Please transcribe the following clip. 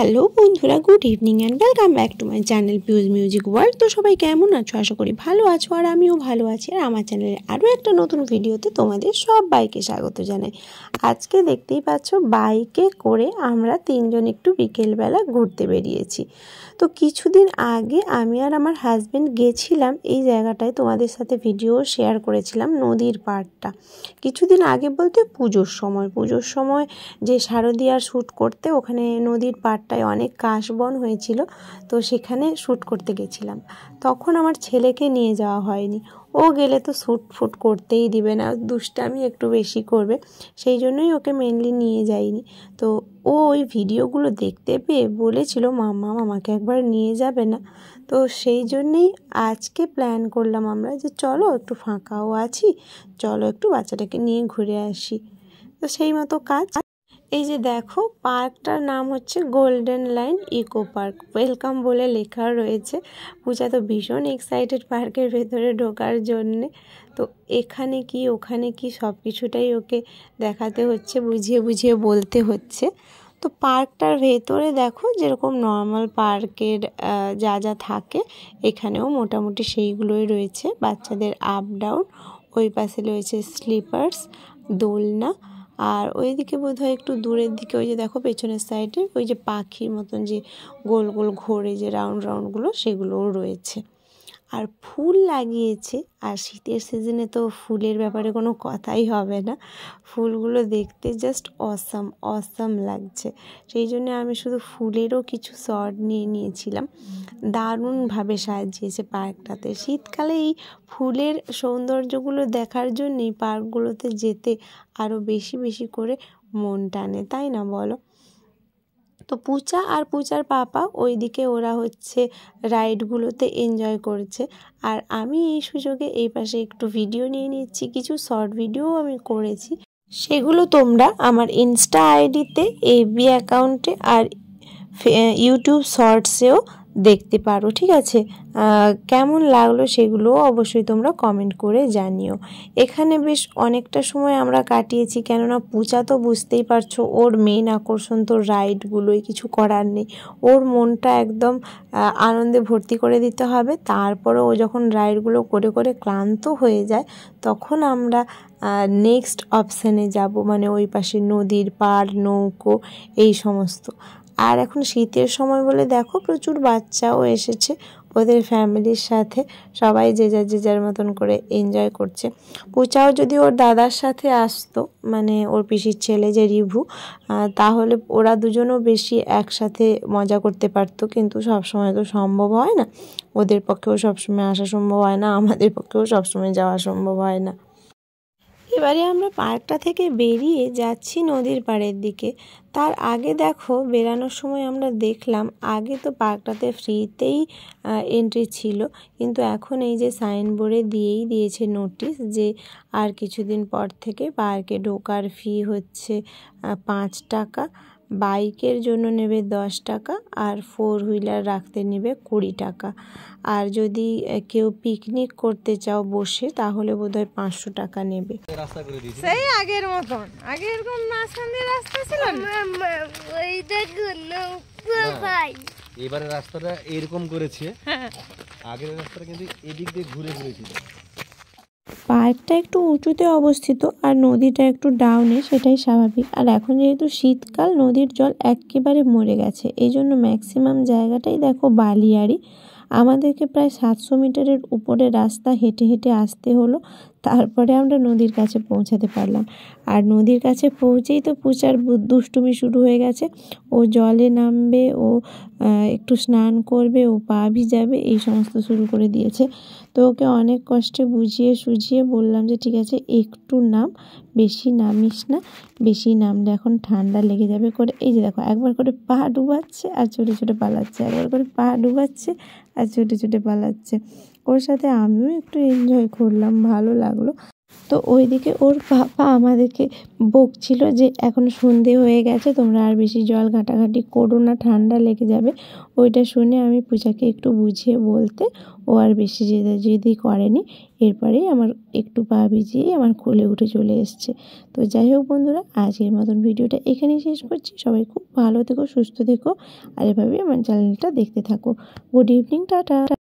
Hello বন্ধুরা, good evening and welcome back to my channel Piu's music world. তো সবাই কেমন আছো? আশা করি ভালো আছো, আর আমিও ভালো আছি। আর আমার চ্যানেলে আরও একটা নতুন ভিডিওতে তোমাদের সবাইকে স্বাগত জানাই। আজকে দেখতেই পাচ্ছ, বাইকে করে আমরা তিনজন একটু বিকেলবেলা ঘুরতে বেরিয়েছি। তো কিছুদিন আগে আমি আর আমার হাজব্যান্ড গেছিলাম এই জায়গাটায়, তোমাদের সাথে ভিডিও শেয়ার করেছিলাম, নদীর পাড়টা। কিছুদিন আগে বলতে পুজোর সময় যে শারদীয়ার শ্যুট করতে ওখানে নদীর পাড়টায় অনেক কাশবন হয়েছিল, তো সেখানে শ্যুট করতে গেছিলাম। তখন আমার ছেলেকে নিয়ে যাওয়া হয়নি, ও গেলে তো শ্যুট করতেই দিবে না, দুষ্টামি একটু বেশি করবে, সেই জন্যই ওকে মেনলি নিয়ে যাইনি। তো ও ওই ভিডিওগুলো দেখতে পেয়ে বলেছিল, মাম্মা আমাকে একবার নিয়ে যাবে না? তো সেই জন্যেই আজকে প্ল্যান করলাম আমরা যে চলো, একটু ফাঁকাও আছি, চলো একটু বাচ্চাটাকে নিয়ে ঘুরে আসি। তো সেই মতো কাজ। এই যে দেখো, পার্কটার নাম হচ্ছে Golden Line Eco Park, welcome বলে লেখা রয়েছে। পূজা তো ভীষণ এক্সাইটেড পার্কের ভেতরে ঢোকার জন্যে। তো এখানে কি ওখানে কি সব কিছুটাই ওকে দেখাতে হচ্ছে, বুঝিয়ে বুঝিয়ে বলতে হচ্ছে। তো পার্কটার ভেতরে দেখো, যেরকম নর্মাল পার্কের যা যা থাকে এখানেও মোটামুটি সেইগুলোই রয়েছে। বাচ্চাদের আপ ডাউন, ওই পাশে রয়েছে স্লিপার্স, দোলনা, আর ওইদিকে বোধহয় একটু দূরের দিকে ওই যে দেখো পেছনের সাইডে ওই যে পাখির মতন যে গোল গোল ঘোরে যে রাউন্ডগুলো, সেগুলোও রয়েছে। আর ফুল লাগিয়েছে, আর শীতের সিজনে তো ফুলের ব্যাপারে কোনো কথাই হবে না। ফুলগুলো দেখতে জাস্ট অসাম লাগছে, সেই জন্য আমি শুধু ফুলেরও কিছু শট নিয়ে নিয়েছিলাম। দারুণভাবে সাজিয়েছে পার্কটাতে। শীতকালে এই ফুলের সৌন্দর্যগুলো দেখার জন্যই পার্কগুলোতে যেতে আরও বেশি বেশি করে মন টানে, তাই না বলো? তো পূজা আর পূজার পাপা ওইদিকে ওরা হচ্ছে রাইডগুলোতে এনজয় করছে, আর আমি এই সুযোগে এই পাশে একটু ভিডিও নিয়ে নিচ্ছি। কিছু শর্ট ভিডিও আমি করেছি, সেগুলো তোমরা আমার ইনস্টা আইডিতে, এফবি অ্যাকাউন্টে আর ইউটিউব শর্টসেও দেখতে পারো, ঠিক আছে? কেমন লাগলো সেগুলোও অবশ্যই তোমরা কমেন্ট করে জানিও। এখানে বেশ অনেকটা সময় আমরা কাটিয়েছি, কেননা পূজা তো বুঝতেই পারছো, ওর মেন আকর্ষণ তো রাইডগুলোই, কিছু করার নেই। ওর মনটা একদম আনন্দে ভর্তি করে দিতে হবে। তারপরে ও যখন রাইডগুলো করে করে ক্লান্ত হয়ে যায়, তখন আমরা নেক্সট অপশানে যাব, মানে ওই পাশে নদীর পাড়, নৌকো, এই সমস্ত। আর এখন শীতের সময় বলে দেখো, প্রচুর বাচ্চাও এসেছে ওদের ফ্যামিলির সাথে, সবাই যে যার মতন করে এনজয় করছে। পূজাও যদি ওর দাদার সাথে আসতো, মানে ওর পিসির ছেলে যে রিভু, তাহলে ওরা দুজনও বেশি একসাথে মজা করতে পারতো, কিন্তু সবসময় তো সম্ভব হয় না, ওদের পক্ষেও সবসময় আসা সম্ভব হয় না, আমাদের পক্ষেও সবসময় যাওয়া সম্ভব হয় না। এবারে আমরা পার্কটা থেকে বেরিয়ে যাচ্ছি নদীর পাড়ের দিকে। তার আগে দেখো, বেরানোর সময় আমরা দেখলাম, আগে তো পার্কটাতে ফ্রিতেই এন্ট্রি ছিল, কিন্তু এখন এই যে সাইনবোর্ডে দিয়েই দিয়েছে নোটিশ যে আর কিছুদিন পর থেকে পার্কে ঢোকার ফি হচ্ছে 5 টাকা, বাইকের জন্য নেবে 10 টাকা, আর 4 হুইলার রাখতে নেবে 20 টাকা। আর যদি কেউ পিকনিক করতে চাও বসে, তাহলে বোধহয় 500 টাকা নেবে। সেই আগের মতন, আগে এরকম মাঝখানে রাস্তা ছিল না, এবারে রাস্তাটা এরকম করেছে, আগের রাস্তাটা কিন্তু এদিক দিয়ে ঘুরে ছিল। পার্কটা একটু উঁচুতে অবস্থিত আর নদীটা একটু ডাউনে, সেটাই স্বাভাবিক। আর এখন যেহেতু শীতকাল, নদীর জল একেবারে মরে গেছে, এই জন্য ম্যাক্সিমাম জায়গাটাই দেখো বালিয়াড়ি। আমাদেরকে প্রায় 700 মিটারের উপরে রাস্তা হেঁটে হেঁটে আসতে হলো, তারপরে আমরা নদীর কাছে পৌঁছাতে পারলাম। আর নদীর কাছে পৌঁছেই তো পূজার দুষ্টুমি শুরু হয়ে গেছে। ও জলে নামবে, ও একটু স্নান করবে, ও পা ভিজাবে, এই সমস্ত শুরু করে দিয়েছে। তো ওকে অনেক কষ্টে বুঝিয়ে সুঝিয়ে বললাম যে ঠিক আছে, একটু নাম, বেশি নামিস না, বেশি নামলে এখন ঠান্ডা লেগে যাবে করে। এই যে দেখো, একবার করে পা ডুবাচ্ছে আর ছুটে ছুটে পালাচ্ছে, একবার করে পা ডুবাচ্ছে আর ছুটে ছুটে পালাচ্ছে। ওর সাথে আমিও একটু এনজয় করলাম, ভালো লাগলো। তো ওইদিকে ওর পাপা আমাদেরকে বকছিল যে এখন সন্ধে হয়ে গেছে, তোমরা আর বেশি জল ঘাটাঘাটি করো না, ঠান্ডা লেগে যাবে। ওইটা শুনে আমি পূজাকে একটু বুঝিয়ে বলতে ও আর বেশি জেদি করেনি। এরপরেই আমার একটু পা ভিজিয়েই আমার কোলে উঠে চলে এসছে। তো যাই হোক বন্ধুরা, আজকের মতন ভিডিওটা এখানেই শেষ করছি। সবাই খুব ভালো থেকো, সুস্থ থেকো, আর এভাবেই আমার চ্যানেলটা দেখতে থাকো। Good evening, tata.